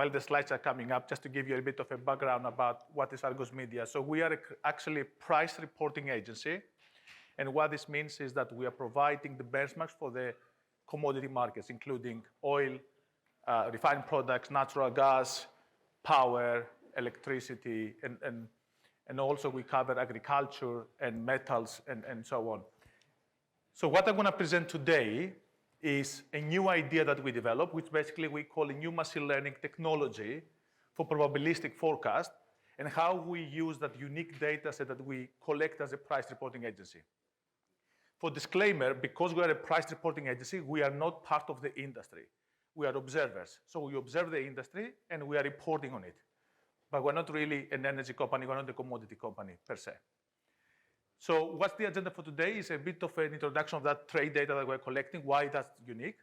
while the slides are coming up, just to give you a bit of a background about what is Argus Media. So we are actually a price reporting agency. And what this means is that we are providing the benchmarks for the commodity markets, including oil, refined products, natural gas, power, electricity, and also we cover agriculture and metals and so on. So what I'm going to present today is a new idea that we developed, which basically we call a new machine learning technology for probabilistic forecast, and how we use that unique data set that we collect as a price reporting agency. For disclaimer, because we are a price reporting agency, we are not part of the industry. We are observers. So we observe the industry and we are reporting on it. But we're not really an energy company, we're not a commodity company per se. So what's the agenda for today is a bit of an introduction of that trade data that we're collecting, why that's unique.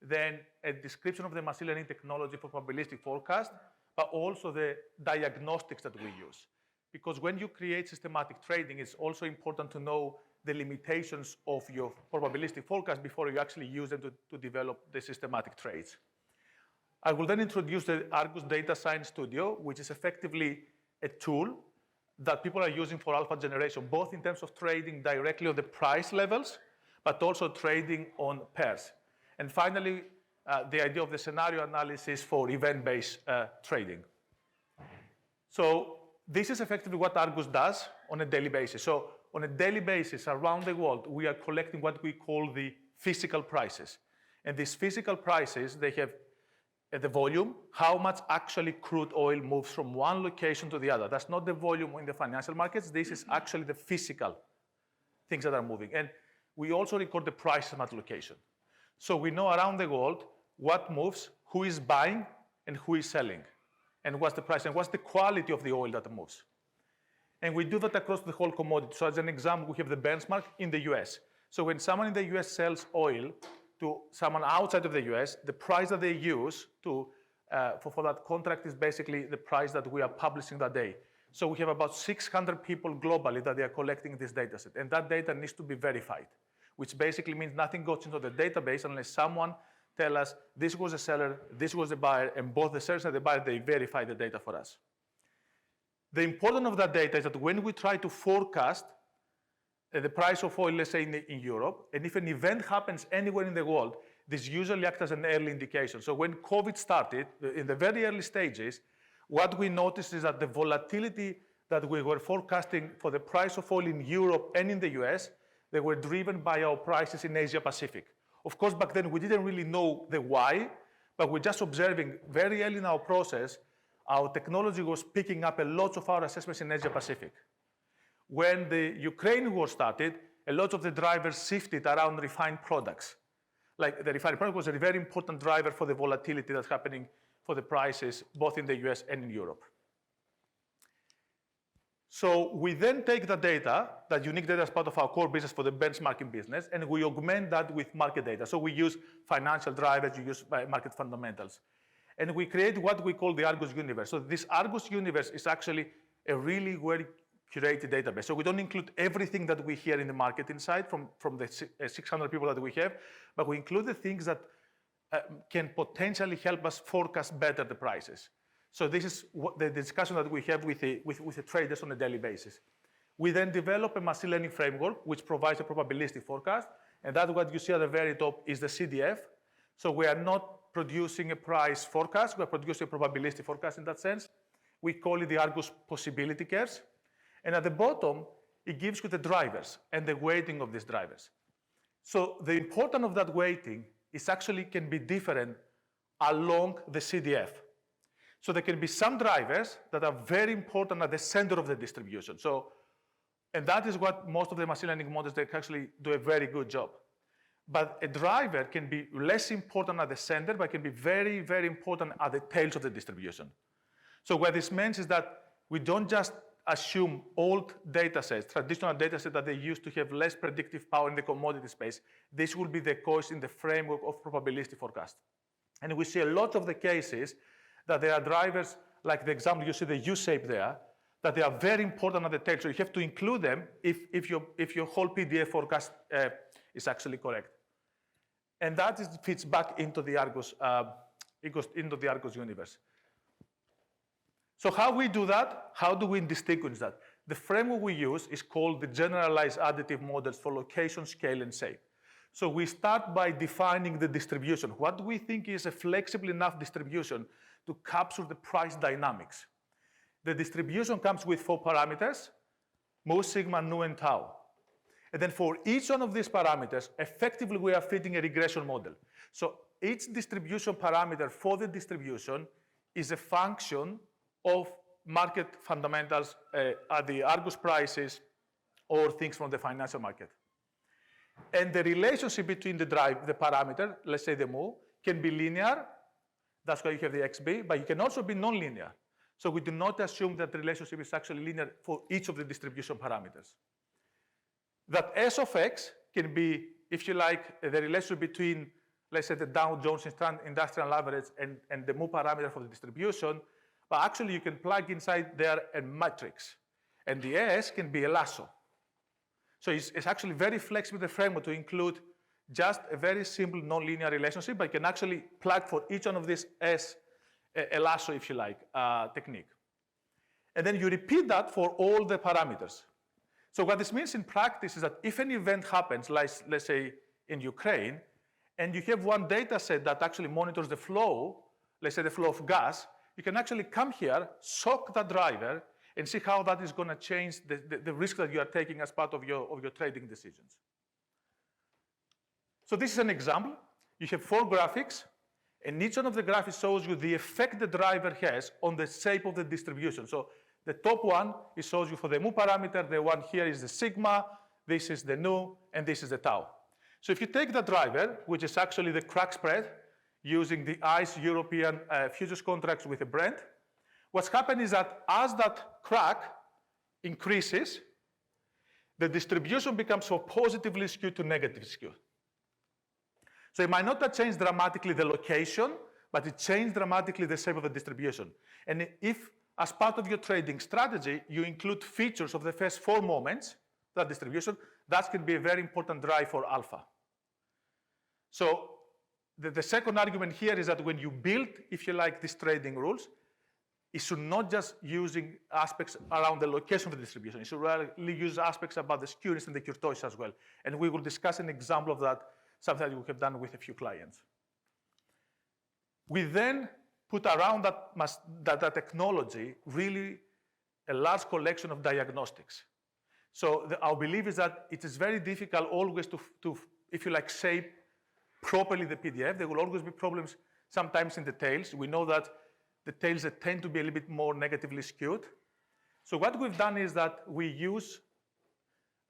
Then a description of the machine learning technology for probabilistic forecast, but also the diagnostics that we use. Because when you create systematic trading, it's also important to know the limitations of your probabilistic forecast before you actually use them to develop the systematic trades. I will then introduce the Argus Data Science Studio, which is effectively a tool that people are using for alpha generation, both in terms of trading directly on the price levels, but also trading on pairs. And finally, the idea of the scenario analysis for event-based trading. So this is effectively what Argus does on a daily basis. So on a daily basis around the world, we are collecting what we call the physical prices. And these physical prices, they have the volume, how much actually crude oil moves from one location to the other. That's not the volume in the financial markets. This is actually the physical things that are moving. And we also record the price at location. So we know around the world what moves, who is buying, and who is selling, and what's the price, and what's the quality of the oil that moves. And we do that across the whole commodity. So as an example, we have the benchmark in the US. So when someone in the US sells oil to someone outside of the US, the price that they use for that contract is basically the price that we are publishing that day. So we have about 600 people globally that they are collecting this data set. And that data needs to be verified, which basically means nothing goes into the database unless someone tells us this was a seller, this was a buyer, and both the seller and the buyer, they verify the data for us. The importance of that data is that when we try to forecast the price of oil, let's say in Europe, and if an event happens anywhere in the world, this usually acts as an early indication. So when COVID started, in the very early stages, what we noticed is that the volatility that we were forecasting for the price of oil in Europe and in the US, they were driven by our prices in Asia Pacific. Of course, back then we didn't really know the why, but we're just observing very early in our process, our technology was picking up a lot of our assessments in Asia Pacific. When the Ukraine war started, a lot of the drivers shifted around refined products. Like the refined product was a very important driver for the volatility that's happening for the prices, both in the US and in Europe. So we then take the data, that unique data as part of our core business for the benchmarking business, and we augment that with market data. So we use financial drivers, we use market fundamentals. And we create what we call the Argus universe. So this Argus universe is actually a really well curated database. So we don't include everything that we hear in the market inside from the 600 people that we have, but we include the things that can potentially help us forecast better the prices. So this is what the discussion that we have with the traders on a daily basis. We then develop a machine learning framework which provides a probabilistic forecast, and that's what you see at the very top is the CDF. So we are not producing a price forecast, we're producing a probabilistic forecast in that sense. We call it the Argus possibility curves. And at the bottom, it gives you the drivers and the weighting of these drivers. So the importance of that weighting is actually can be different along the CDF. So there can be some drivers that are very important at the center of the distribution. So, and that is what most of the machine learning models, they actually do a very good job. But a driver can be less important at the center, but can be very, very important at the tails of the distribution. So what this means is that we don't just assume old data sets, traditional data sets that they used to have less predictive power in the commodity space. This will be the case in the framework of probabilistic forecast. And we see a lot of the cases that there are drivers, like the example you see the U-shape there, that they are very important at the tail. So you have to include them if your whole PDF forecast is actually correct. And that fits back into the Argus universe. So how we do that? How do we distinguish that? The framework we use is called the generalized additive models for location, scale, and shape. So we start by defining the distribution. What do we think is a flexible enough distribution to capture the price dynamics? The distribution comes with 4 parameters, mu, sigma, nu, and tau. And then for each one of these parameters, effectively we are fitting a regression model. So each distribution parameter for the distribution is a function of market fundamentals, at the Argus prices, or things from the financial market. And the relationship between the parameter, let's say the mu, can be linear. That's why you have the xb, but it can also be nonlinear. So we do not assume that the relationship is actually linear for each of the distribution parameters. That S of x can be, if you like, the relationship between, let's say, the Dow Jones Industrial Average and the mu parameter for the distribution, but actually you can plug inside there a matrix. And the S can be a lasso. So it's actually very flexible, the framework, to include just a very simple nonlinear relationship, but you can actually plug for each one of these S a lasso, if you like, technique. And then you repeat that for all the parameters. So what this means in practice is that if an event happens, like let's say in Ukraine, and you have one data set that actually monitors the flow, let's say the flow of gas, you can actually come here, shock that driver, and see how that is going to change the risk that you are taking as part of your trading decisions. So this is an example. You have 4 graphics, and each one of the graphics shows you the effect the driver has on the shape of the distribution. So the top one, it shows you for the mu parameter, the one here is the sigma, this is the nu, and this is the tau. So if you take the driver, which is actually the crack spread, using the ICE European futures contracts with a Brent, what's happened is that as that crack increases, the distribution becomes from positively skewed to negative skewed. So it might not change dramatically the location, but it changed dramatically the shape of the distribution. And if, as part of your trading strategy, you include features of the first 4 moments, that distribution, that can be a very important drive for alpha. So the second argument here is that when you build, if you like, these trading rules, it should not just using aspects around the location of the distribution. It should really use aspects about the skewness and the kurtosis as well. And we will discuss an example of that, something that we have done with a few clients. We then put around that technology really a large collection of diagnostics. So our belief is that it is very difficult always to, if you like, shape properly the PDF. There will always be problems sometimes in the tails. We know that the tails that tend to be a little bit more negatively skewed. So what we've done is that we use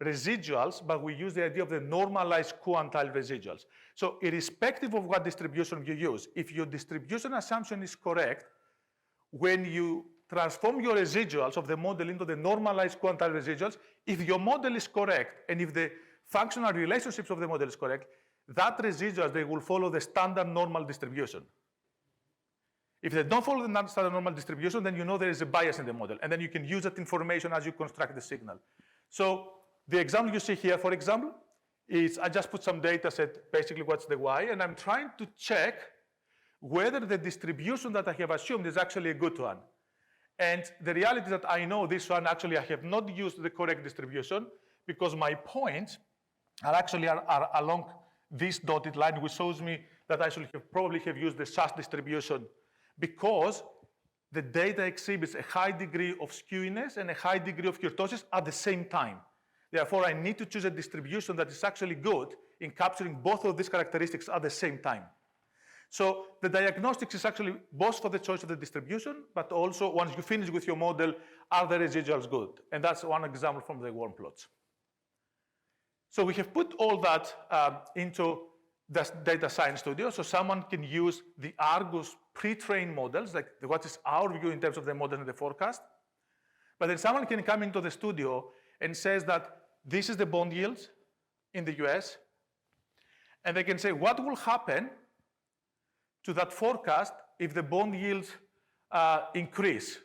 residuals, but we use the idea of the normalized quantile residuals. So irrespective of what distribution you use, if your distribution assumption is correct, when you transform your residuals of the model into the normalized quantile residuals, if your model is correct, and if the functional relationships of the model is correct, that residuals, they will follow the standard normal distribution. If they don't follow the standard normal distribution, then you know there is a bias in the model, and then you can use that information as you construct the signal. So the example you see here, for example, is I just put some data set, basically what's the Y, and I'm trying to check whether the distribution that I have assumed is actually a good one. And the reality is that I know this one, actually I have not used the correct distribution because my points are actually are along this dotted line, which shows me that I should probably have used the SAS distribution because the data exhibits a high degree of skewness and a high degree of kurtosis at the same time. Therefore, I need to choose a distribution that is actually good in capturing both of these characteristics at the same time. So the diagnostics is actually both for the choice of the distribution, but also once you finish with your model, are the residuals good? And that's one example from the worm plots. So we have put all that into the data science studio, so someone can use the Argus pre-trained models, like what is our view in terms of the model and the forecast. But then someone can come into the studio and says that this is the bond yields in the US, and they can say what will happen to that forecast if the bond yields increase.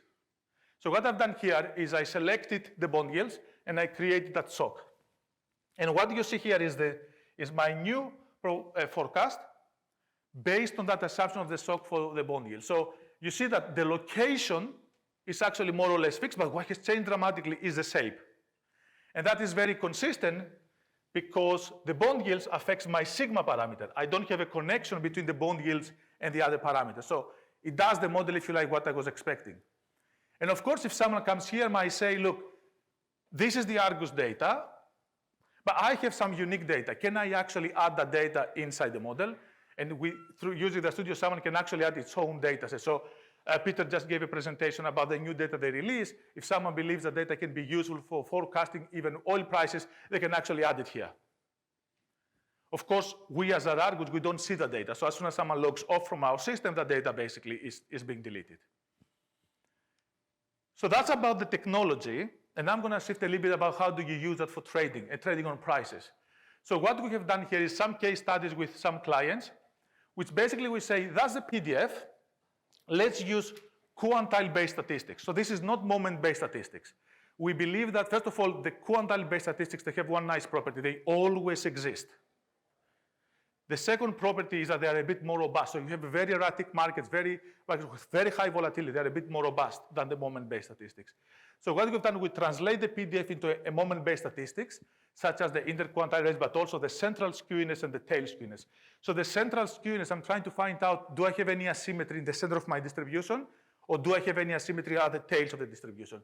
So what I've done here is I selected the bond yields and I created that shock. And what you see here is my new forecast based on that assumption of the shock for the bond yield. So you see that the location is actually more or less fixed, but what has changed dramatically is the shape. And that is very consistent because the bond yields affects my sigma parameter. I don't have a connection between the bond yields and the other parameters. So it does the model, if you like, what I was expecting. And of course, if someone comes here and might say, look, this is the Argus data, but I have some unique data. Can I actually add that data inside the model? And through using the studio, someone can actually add its own data set. So Peter just gave a presentation about the new data they released. If someone believes that data can be useful for forecasting even oil prices, they can actually add it here. Of course, we as Argus, we don't see the data. So as soon as someone logs off from our system, the data basically is being deleted. So that's about the technology. And I'm going to shift a little bit about how do you use that for trading and trading on prices. So what we have done here is some case studies with some clients, which basically we say, that's the PDF. Let's use quantile-based statistics. So this is not moment-based statistics. We believe that, first of all, the quantile-based statistics, they have one nice property. They always exist. The second property is that they are a bit more robust. So you have very erratic markets, with very high volatility. They are a bit more robust than the moment-based statistics. So what we've done, we translate the PDF into a moment-based statistics, such as the interquantile range, but also the central skewness and the tail skewness. So the central skewness, I'm trying to find out, do I have any asymmetry in the center of my distribution, or do I have any asymmetry at the tails of the distribution?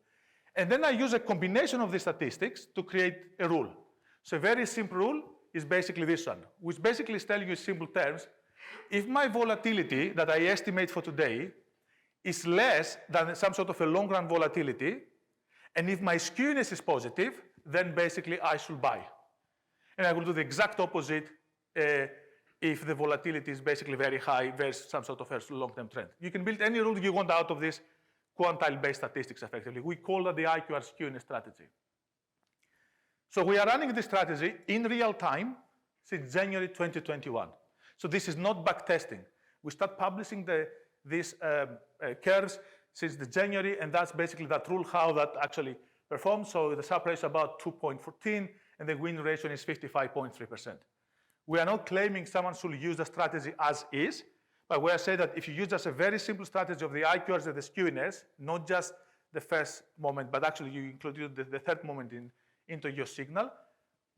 And then I use a combination of these statistics to create a rule. So a very simple rule is basically this one, which basically is telling you in simple terms, if my volatility that I estimate for today is less than some sort of a long-run volatility, and if my skewness is positive, then basically I should buy. And I will do the exact opposite if the volatility is basically very high versus some sort of a long-term trend. You can build any rule you want out of this quantile-based statistics effectively. We call that the IQR skewness strategy. So we are running this strategy in real time since January 2021. So this is not backtesting. We start publishing these curves since the January, and that's basically that rule how that actually performs. So the Sharpe ratio is about 2.14, and the win ratio is 55.3%. We are not claiming someone should use the strategy as is, but we are saying that if you use just a very simple strategy of the IQRs and the skewness, not just the first moment, but actually you included the third moment into your signal,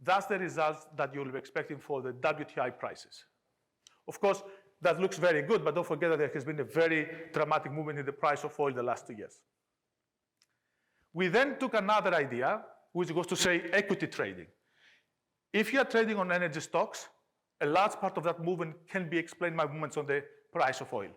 that's the results that you'll be expecting for the WTI prices. Of course, that looks very good, but don't forget that there has been a very dramatic movement in the price of oil the last 2 years. We then took another idea, which was to say equity trading. If you are trading on energy stocks, a large part of that movement can be explained by movements on the price of oil.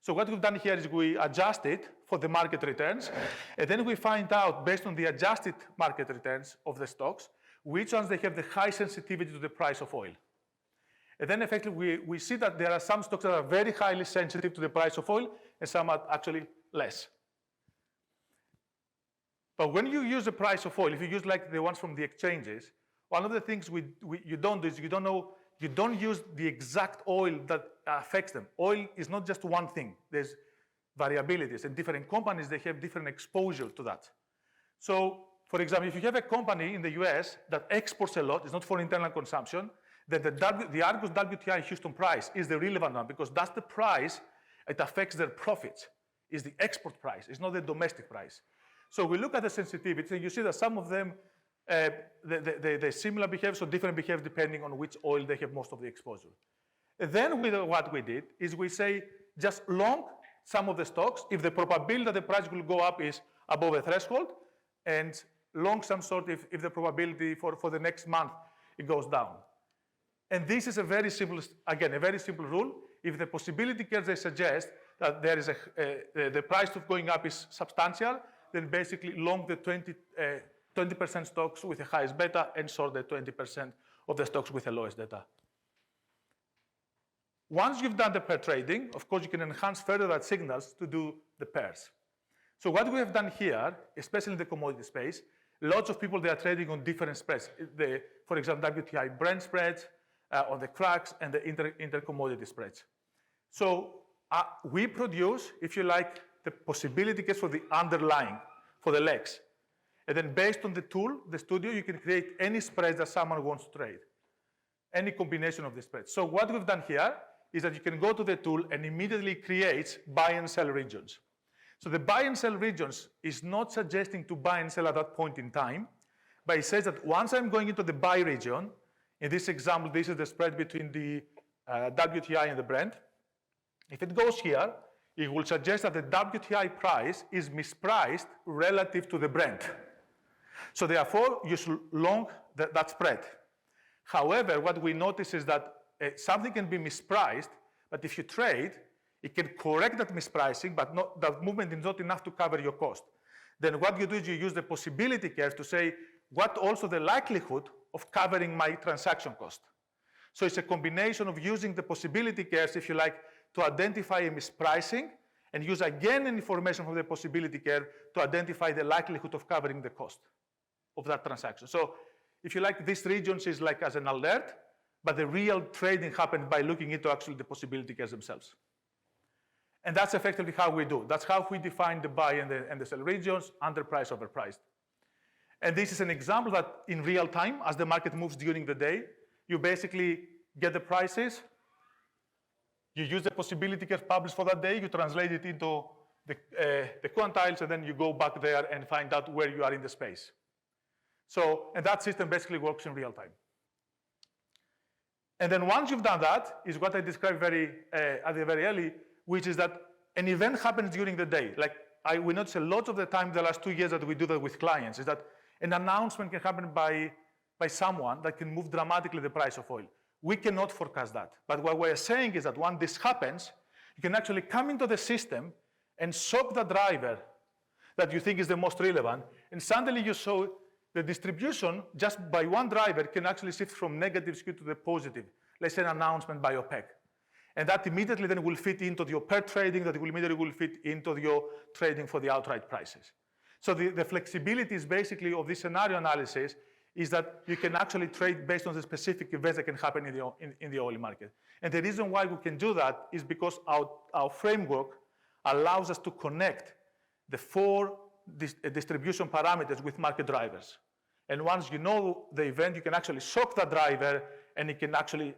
So what we've done here is we adjust it for the market returns, and then we find out, based on the adjusted market returns of the stocks, which ones they have the high sensitivity to the price of oil. And then effectively, we see that there are some stocks that are very highly sensitive to the price of oil, and some are actually less. But when you use the price of oil, if you use like the ones from the exchanges, one of the things you don't do is you don't use the exact oil that affects them. Oil is not just one thing. There's variabilities, and different companies, they have different exposure to that. So, for example, if you have a company in the US that exports a lot, it's not for internal consumption, then the Argus WTI Houston price is the relevant one, because that's the price it affects their profits, is the export price, it's not the domestic price. So we look at the sensitivity, and you see that some of them, they similar behave, so different behave depending on which oil they have most of the exposure. And then what we did is we say just long some of the stocks if the probability that the price will go up is above a threshold, and long some sort if the probability for the next month it goes down. And this is a very simple, again, a very simple rule. If the possibility curves they suggest that there is the price of going up is substantial, then basically long the 20% stocks with the highest beta and short the 20% of the stocks with the lowest beta. Once you've done the pair trading, of course, you can enhance further that signals to do the pairs. So what we have done here, especially in the commodity space, lots of people, they are trading on different spreads. For example, WTI Brent spreads, on the cracks and the inter-commodity spreads. So we produce, if you like, the possibility case for the underlying, for the legs. And then based on the tool, the studio, you can create any spread that someone wants to trade, any combination of the spreads. So what we've done here is that you can go to the tool and immediately create buy and sell regions. So the buy and sell regions is not suggesting to buy and sell at that point in time, but it says that once I'm going into the buy region, in this example, this is the spread between the WTI and the Brent. If it goes here, it will suggest that the WTI price is mispriced relative to the Brent. So therefore, you should long that spread. However, what we notice is that something can be mispriced, but if you trade, it can correct that mispricing, but that movement is not enough to cover your cost. Then what you do is you use the possibility curve to say, what also the likelihood of covering my transaction cost. So it's a combination of using the possibility curves, if you like, to identify a mispricing, and use again information from the possibility curve to identify the likelihood of covering the cost of that transaction. So if you like, this region is like as an alert, but the real trading happened by looking into actually the possibility curves themselves. And that's effectively how we do. That's how we define the buy and the sell regions, underpriced, overpriced. And this is an example that in real time, as the market moves during the day, you basically get the prices, you use the possibility curve published for that day, you translate it into the quantiles, and then you go back there and find out where you are in the space. So, and that system basically works in real time. And then once you've done that, is what I described at the very early, which is that an event happens during the day. Like we notice a lot of the time the last 2 years that we do that with clients, is that an announcement can happen by someone that can move dramatically the price of oil. We cannot forecast that. But what we're saying is that when this happens, you can actually come into the system and shock the driver that you think is the most relevant, and suddenly you saw the distribution just by one driver can actually shift from negative skew to the positive, let's say an announcement by OPEC. And that immediately then will fit into your pair trading, that will immediately fit into your trading for the outright prices. So the flexibility is basically of this scenario analysis is that you can actually trade based on the specific events that can happen in the oil market. And the reason why we can do that is because our framework allows us to connect the 4 distribution parameters with market drivers. And once you know the event, you can actually shock that driver, and it can actually,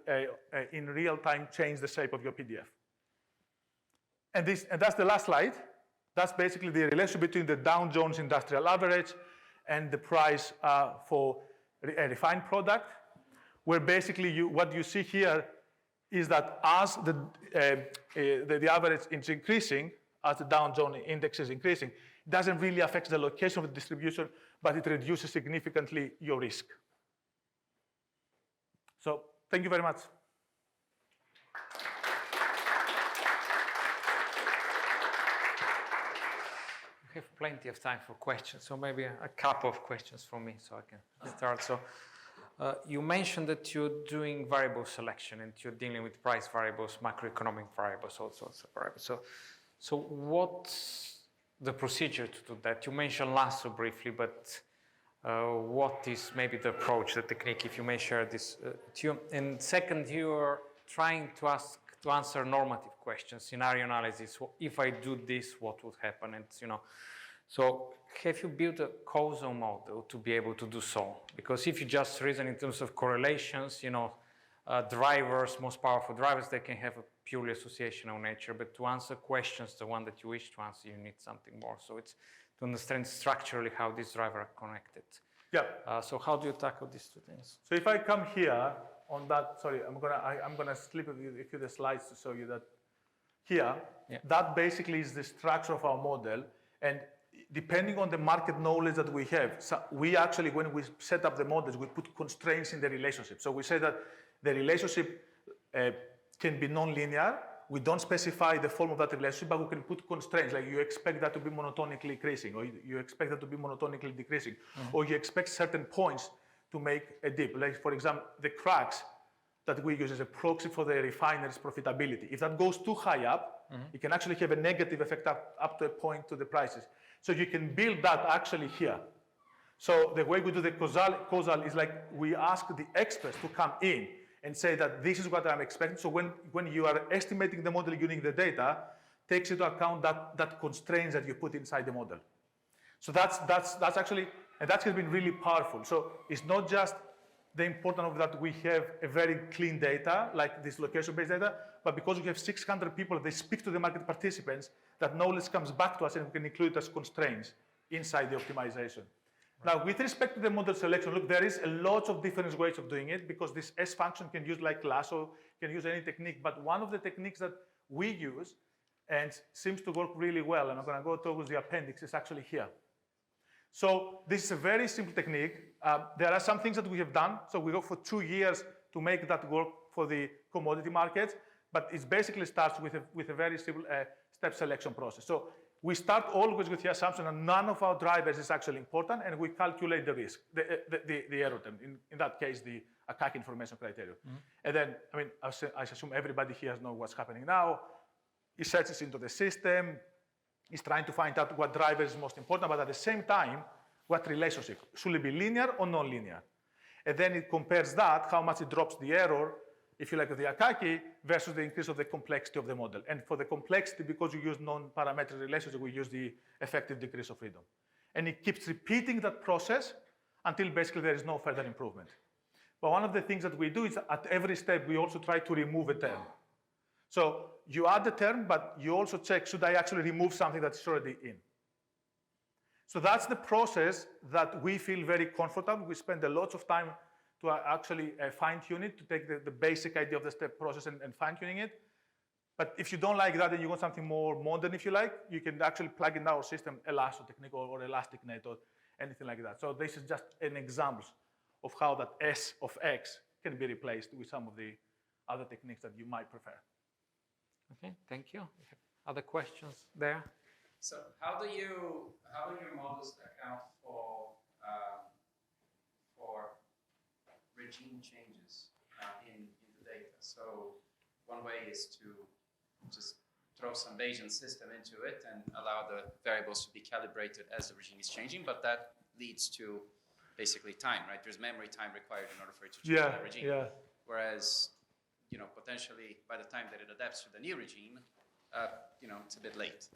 in real time, change the shape of your PDF. And that's the last slide. That's basically the relationship between the Dow Jones Industrial Average and the price for a refined product, where basically what you see here is that as the average is increasing, as the Dow Jones Index is increasing, it doesn't really affect the location of the distribution, but it reduces significantly your risk. So thank you very much. We have plenty of time for questions, so maybe a couple of questions from me so I can start. So you mentioned that you're doing variable selection and you're dealing with price variables, macroeconomic variables, all sorts of variables. So what's the procedure to do that? You mentioned lasso briefly, but what is maybe the approach, the technique, if you may share this to you? And second, you're trying to answer normative questions, scenario analysis. If I do this, what would happen? And so have you built a causal model to be able to do so? Because if you just reason in terms of correlations, drivers, most powerful drivers, they can have a purely associational nature. But to answer questions, the one that you wish to answer, you need something more. So it's to understand structurally how these drivers are connected. Yeah. So how do you tackle these 2 things? So if I come here on that, sorry, I'm gonna slip a few the slides to show you that here, that basically is the structure of our model. And depending on the market knowledge that we have, so we actually, when we set up the models, we put constraints in the relationship. So we say that the relationship can be non-linear. We don't specify the form of that relationship, but we can put constraints, like you expect that to be monotonically increasing, or you expect that to be monotonically decreasing, or you expect certain points to make a dip. Like, for example, the cracks that we use as a proxy for the refinery's profitability. If that goes too high up, it can actually have a negative effect up to a point to the prices. So you can build that actually here. So the way we do the causal is like we ask the experts to come in and say that this is what I'm expecting. So when you are estimating the model using the data, takes into account that constraints that you put inside the model. So that's actually, and that has been really powerful. So it's not just the importance of that we have a very clean data, like this location-based data, but because we have 600 people, they speak to the market participants, that knowledge comes back to us and we can include it as constraints inside the optimization. Now, with respect to the model selection, look, there is a lot of different ways of doing it because this S function can use like lasso, can use any technique, but one of the techniques that we use and seems to work really well, and I'm going to go towards the appendix, is actually here. So this is a very simple technique. There are some things that we have done. So we go for 2 years to make that work for the commodity markets, but it basically starts with a very simple step selection process. So we start always with the assumption that none of our drivers is actually important, and we calculate the risk, the error term, in that case, the ACAC information criteria. And then, I mean, I assume everybody here knows what's happening now. He searches into the system, he's trying to find out what driver is most important, but at the same time, what relationship. Should it be linear or non-linear? And then it compares that, how much it drops the error, if you like, of the ACAC versus the increase of the complexity of the model. And for the complexity, because you use non-parametric relationship, we use the effective decrease of freedom. And it keeps repeating that process until basically there is no further improvement. But one of the things that we do is at every step, we also try to remove a term. So you add the term, but you also check, should I actually remove something that's already in? So that's the process that we feel very comfortable. We spend a lot of time to actually fine-tune it, to take the basic idea of the step process and fine-tuning it. But if you don't like that and you want something more modern, if you like, you can actually plug in our system a lasso technique or elastic net or anything like that. So this is just an example of how that S of X can be replaced with some of the other techniques that you might prefer. Okay, thank you. Other questions there? So how do your models account for regime changes in the data? So one way is to just throw some Bayesian system into it and allow the variables to be calibrated as the regime is changing, but that leads to basically time, right? There's memory time required in order for it to change the regime. Yeah. Whereas, potentially by the time that it adapts to the new regime, it's a bit late.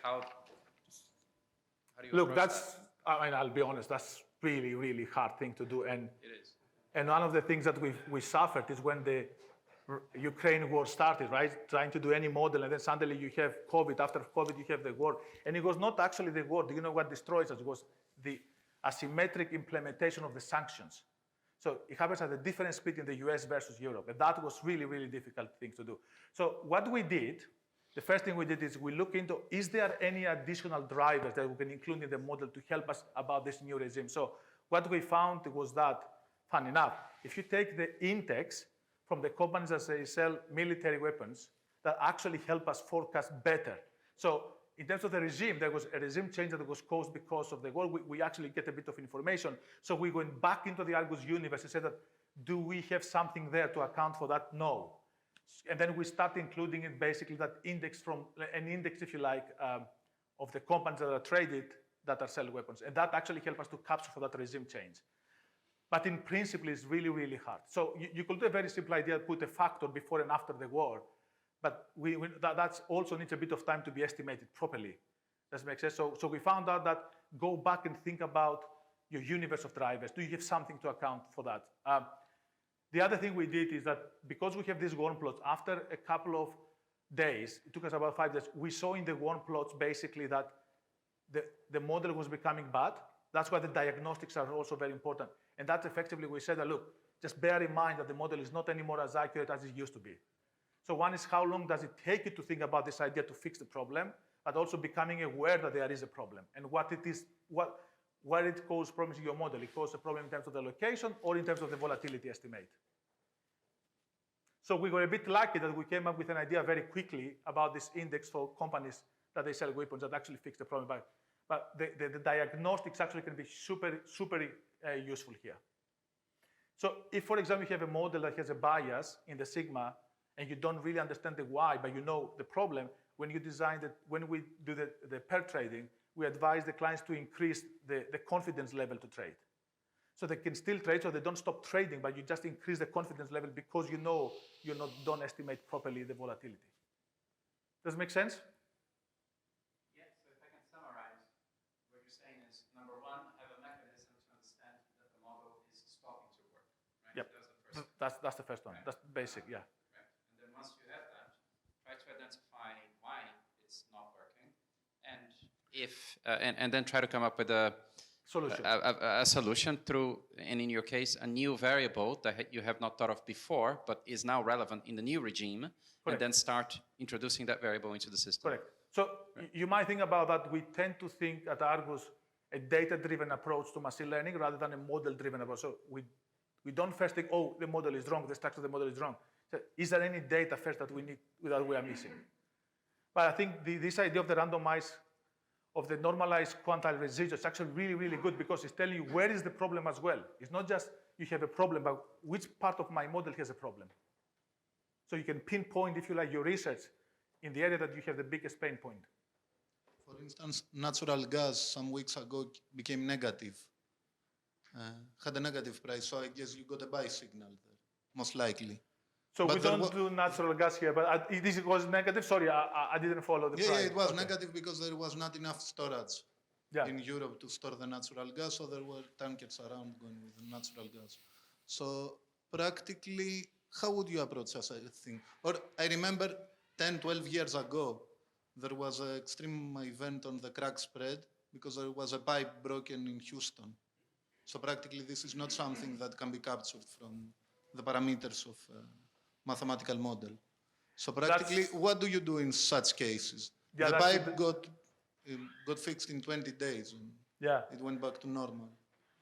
How do you look? That's that? I mean, I'll be honest. That's really, really hard thing to do, and it is. And one of the things that we suffered is when the Ukraine war started, right? Trying to do any model, and then suddenly you have COVID. After COVID, you have the war, and it was not actually the war. Do you know what destroys us? It was the asymmetric implementation of the sanctions. So it happens at a different speed in the US versus Europe. And that was really, really difficult thing to do. So what we did, the first thing we did is we looked into, is there any additional drivers that we can include in the model to help us about this new regime? So what we found was that, fun enough, if you take the index from the companies that they sell military weapons, that actually help us forecast better. So in terms of the regime, there was a regime change that was caused because of the war. We actually get a bit of information. So we went back into the Argus universe and said that, do we have something there to account for that? No. And then we start including it basically that index from, an index, if you like, of the companies that are traded that are selling weapons. And that actually helps us to capture for that regime change. But in principle, it's really, really hard. So you could do a very simple idea, put a factor before and after the war. But that also needs a bit of time to be estimated properly. Does that make sense? So we found out that go back and think about your universe of drivers. Do you have something to account for that? The other thing we did is that because we have these worm plots, after a couple of days, it took us about 5 days, we saw in the worm plots basically that the model was becoming bad. That's why the diagnostics are also very important. And that's effectively, we said that, look, just bear in mind that the model is not anymore as accurate as it used to be. So one is how long does it take you to think about this idea to fix the problem, but also becoming aware that there is a problem and what it is, where it causes problems in your model. It causes a problem in terms of the location or in terms of the volatility estimate. So we were a bit lucky that we came up with an idea very quickly about this index for companies that they sell weapons that actually fix the problem. But the diagnostics actually can be super, super useful here. So if, for example, you have a model that has a bias in the sigma, and you don't really understand the why, but you know the problem, when you design it, when we do the pair trading, we advise the clients to increase the confidence level to trade. So they can still trade, so they don't stop trading, but you just increase the confidence level because you know don't estimate properly the volatility. Does it make sense? Yes, so if I can summarize, what you're saying is, number one, have a mechanism to understand that the model is stopping to work, right? That's the first one. That's basic, yeah. Right. And then once you have that, try to identify why it's not working, and if and then try to come up with a solution through, and in your case, a new variable that you have not thought of before, but is now relevant in the new regime. Correct. And then start introducing that variable into the system. Correct. So you might think about that. We tend to think at Argus a data-driven approach to machine learning rather than a model-driven approach. So we don't first think, oh, the model is wrong, the structure of the model is wrong. So is there any data first that we are missing? But I think this idea of the normalized quantile residual is actually really, really good because it's telling you where is the problem as well. It's not just you have a problem, but which part of my model has a problem. So you can pinpoint, if you like, your research in the area that you have the biggest pain point. For instance, natural gas some weeks ago became negative. Had a negative price, so I guess you got a buy signal there, most likely. So but we don't do natural gas here, but this was negative? Sorry, I didn't follow the price. Yeah, it was negative because there was not enough storage in Europe to store the natural gas, so there were tankers around going with the natural gas. So practically, how would you approach such a thing? Or I remember 10, 12 years ago, there was an extreme event on the crack spread because there was a pipe broken in Houston. So practically, this is not something that can be captured from the parameters of mathematical model. So practically, what do you do in such cases? The pipe got fixed in 20 days and it went back to normal.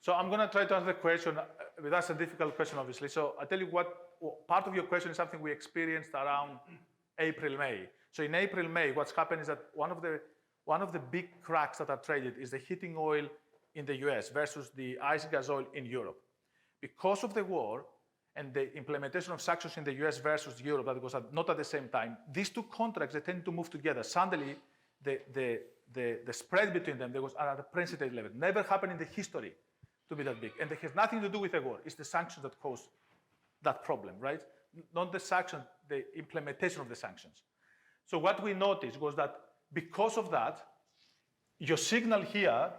So I'm going to try to answer the question. That's a difficult question, obviously. So I'll tell you part of your question is something we experienced around April, May. So in April, May, what's happened is that one of the big cracks that are traded is the heating oil in the US versus the ice gas oil in Europe. Because of the war, and the implementation of sanctions in the US versus Europe that was not at the same time, these two contracts, they tend to move together. Suddenly, the spread between them was at a precedented level. Never happened in the history to be that big. And it has nothing to do with the war. It's the sanctions that caused that problem, right? Not the sanctions, the implementation of the sanctions. So what we noticed was that because of that, your signal here,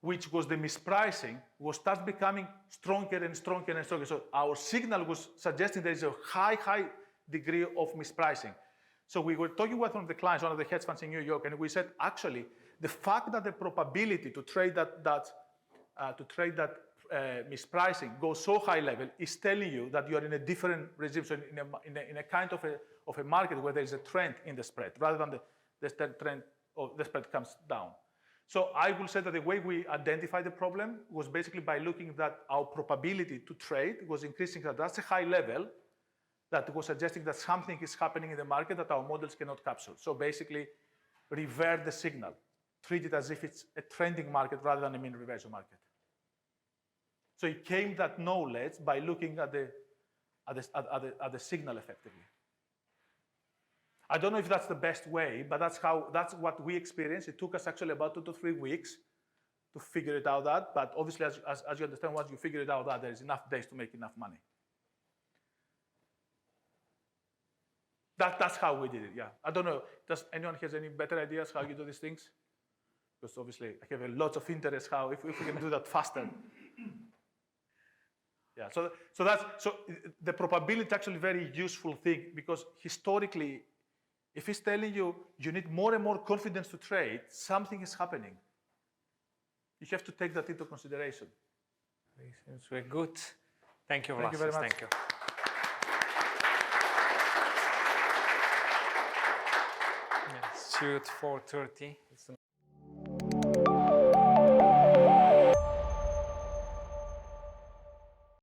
which was the mispricing, starts becoming stronger and stronger and stronger. So our signal was suggesting there is a high degree of mispricing. So we were talking with one of the clients, one of the hedge funds in New York, and we said, actually, the fact that the probability to trade that mispricing goes so high level is telling you that you are in a different regime, so in a kind of a market where there is a trend in the spread, rather than the trend or the spread comes down. So I will say that the way we identified the problem was basically by looking that our probability to trade was increasing at such a high level that was suggesting that something is happening in the market that our models cannot capture. So basically, revert the signal. Treat it as if it's a trending market rather than a mean reversion market. So it came that knowledge by looking at the signal effectively. I don't know if that's the best way, but that's what we experienced. It took us actually about 2 to 3 weeks to figure it out that, but obviously as you understand, once you figure it out that, there is enough days to make enough money. That's how we did it, yeah. I don't know, does anyone has any better ideas how you do these things? Because obviously I have a lot of interest how, if we can do that faster. Yeah, so the probability is actually a very useful thing because historically, if it's telling you you need more and more confidence to trade, something is happening. You have to take that into consideration. Seems very good. Thank you, Vlasios. Thank you very much. Thank you. Yeah, it's 4:30.